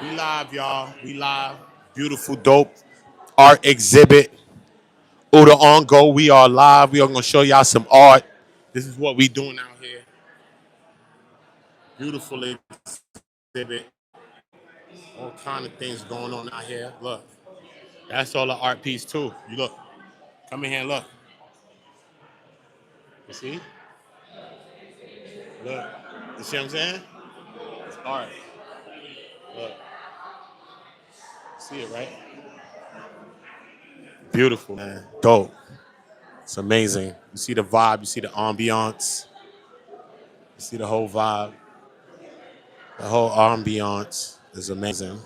We live, y'all. We live. Beautiful, dope art exhibit. OotaOnGo. We are live. We are gonna show y'all some art. This is what we doing out here. Beautiful exhibit. All kind of things going on out here. Look, that's all the art piece too. You look. Come in here and look. You see? Look. You see what I'm saying? It's art. Look. See it, right? Beautiful, man. Dope. It's amazing. You see the vibe. You see the ambiance. You see the whole vibe. The whole ambiance is amazing.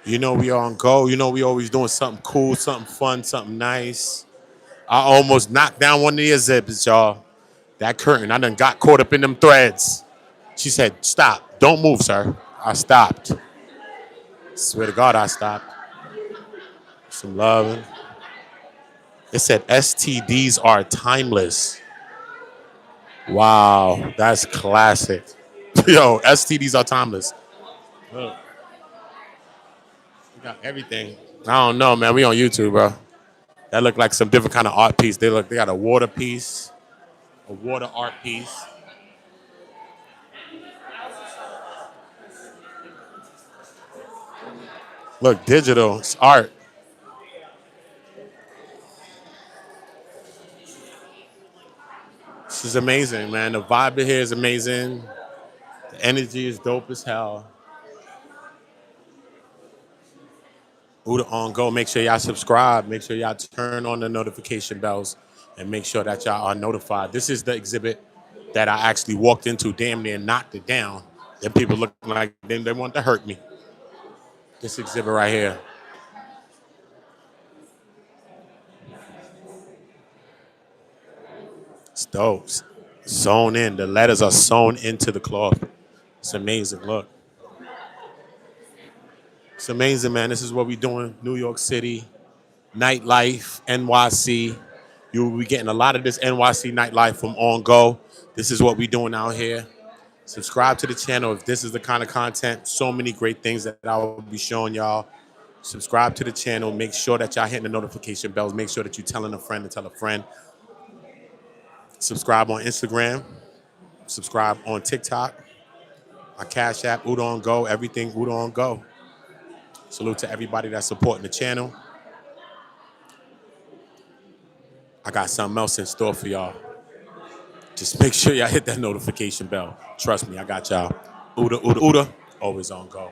You know we on go. You know we always doing something cool, something fun, something nice. I almost knocked down one of the exhibits, y'all. That curtain, I done got caught up in them threads. She said, "Stop! Don't move, sir." I stopped. Swear to God, I stopped. Some loving. It said STDs are timeless. Wow, that's classic. Yo, STDs are timeless. Look, we got everything. I don't know, man. We on YouTube, bro. That look like some different kind of art piece. They got a water piece, a water art piece. Look, digital, it's art. This is amazing, man. The vibe here is amazing. The energy is dope as hell. Uda on go. Make sure y'all subscribe. Make sure y'all turn on the notification bells and make sure that y'all are notified. This is the exhibit that I actually walked into, damn near knocked it down. Then people looking like they want to hurt me. This exhibit right here. It's dope. Sewn in. The letters are sewn into the cloth. It's amazing. Look. It's amazing, man. This is what we doing. New York City, nightlife, NYC. You will be getting a lot of this NYC nightlife from On Go. This is what we doing out here. Subscribe to the channel if this is the kind of content. So many great things that I will be showing y'all. Subscribe to the channel. Make sure that y'all hitting the notification bells. Make sure that you're telling a friend to tell a friend. Subscribe on Instagram. Subscribe on TikTok. My Cash App, Uda on Go. Everything Uda on Go. Salute to everybody that's supporting the channel. I got something else in store for y'all. Just make sure y'all hit that notification bell. Trust me, I got y'all. Uda, Uda, Uda, always on go.